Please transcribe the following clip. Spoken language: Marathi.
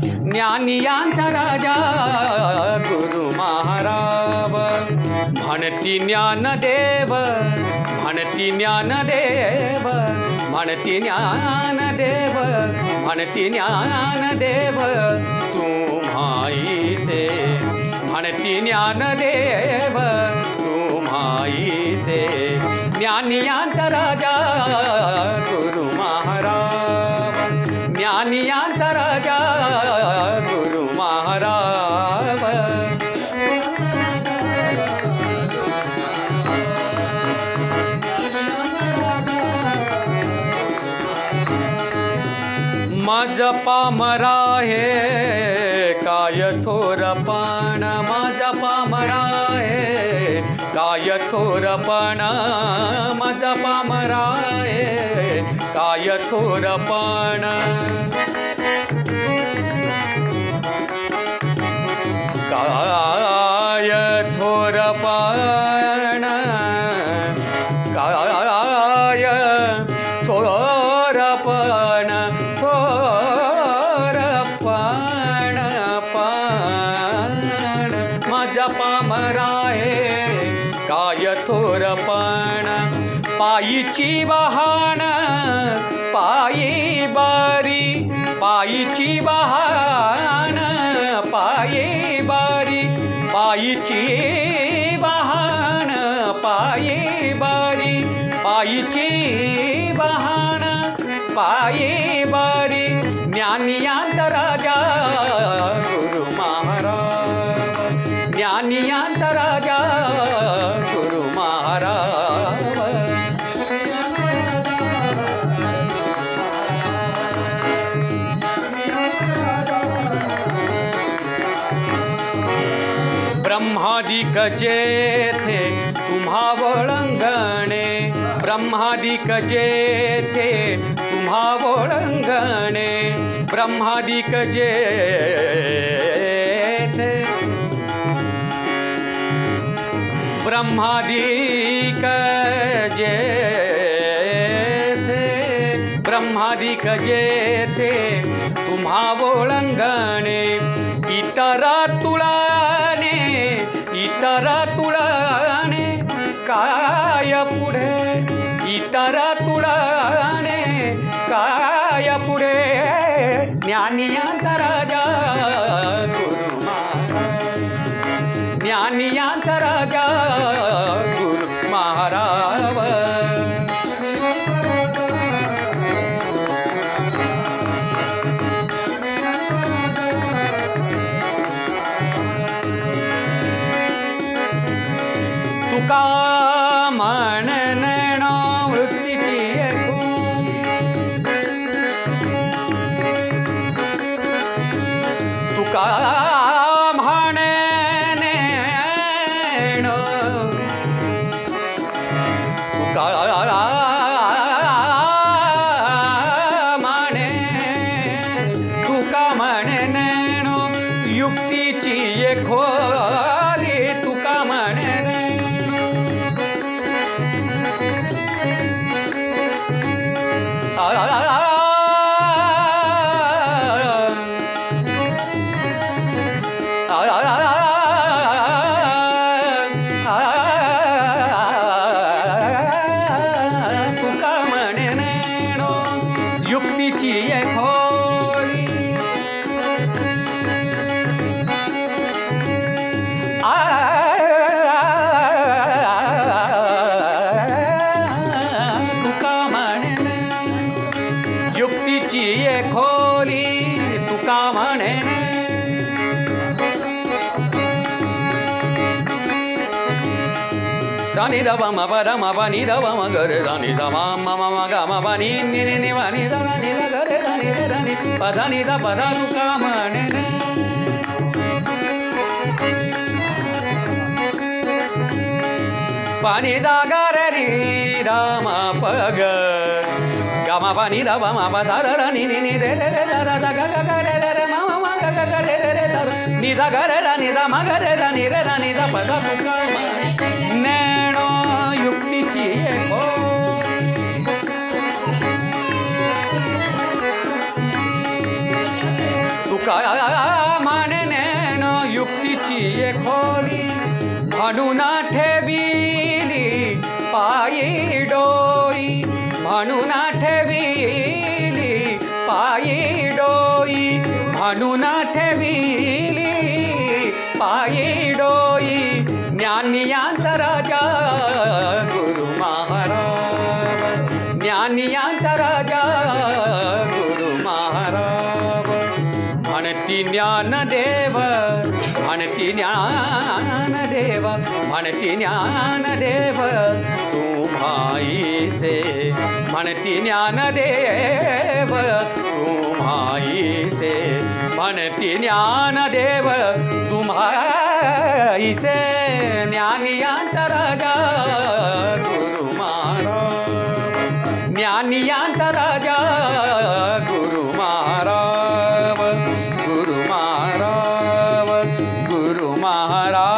ज्ञानियांचा राजा गुरु महाराज म्हणती ज्ञानदेव म्हणती ज्ञानदेव म्हणती ज्ञानदेव म्हणती ज्ञानदेव तू म्हाईसे म्हणती ज्ञानदेव तू म्हाईसे ज्ञानियांचा राजा गुरु महाराज ज्ञानियांचा राजा गुरु महाराज मज पामरा हे काय थोरपण मज पामरा हे काय थोरपण मज पामरा हे काय थोरपण काय थोरपण काय थोरपण थोरपण पण माझा पामरा हे काय थोरपण पायीची वाहन पायी बारी पायीची वाहन पायी बारी पायीची वाहन पायी बारी पायीची वाहन पायी बारी ज्ञानियांचा राजा गुरु महाराज ज्ञानियांचा राजा गुरु महाराज ब्रह्मादिक जेथे तुम्हा वळंगणे ब्रह्मादिक जेथे तुम्हा वळंगणे ब्रह्मादिक जेथे ब्रह्मादिक जेथे ब्रह्मादिक जेथे तुम्हा वळंगणे इतरा तुळाने काय पुढे इतरा तुळाने काय पुढे ज्ञानियांचा राजा गुरु महाराज ज्ञानियांचा राजा गुरु महाराज तुका म्हणन वृत्तीची तुका म्हणन तुका म्हणे तुका म्हणन युक्तीची खोली तुका म्हणन तुका म्हणेन युक्तीची खोली तुका म्हणेन युक्तीची खोली तुका म्हणेन Sani da ba ma ba da ma ba ni da ba ma ga re da ni da ma ma ma ma ga ma ba ni ni ni ni ma ni da ga re da ni pa da ni da ba da tu ka ma ne ne pa ni da ga re ni da ma pa ga ga ma ba ni da ba ma ba da da ni ni ni re re re da da ga ga ga re re ma ma ma ga ga ga re re re da ni da ga re da ni da ma ga re da ni da pa da tu ka ma ne युक्तीची तुका म्हणेन युक्तीची खोली म्हणून ठेविली पायी डोई म्हणून ठेविली पायी डोई म्हणून ठेविली पायी डोई ज्ञानियांचा राजा गुरु महाराज ज्ञानियांचा राजा गुरु महाराज म्हणती ज्ञानदेव म्हणती ज्ञानदेव म्हणती ज्ञानदेव तू भाईसे म्हणती ज्ञानदेव तू भाईसे म्हणती ज्ञानदेव तू भाईसे ज्ञानियांचा राजा गुरु महाराज ज्ञानियांचा राजा गुरु महाराज गुरु महाराज गुरु महाराज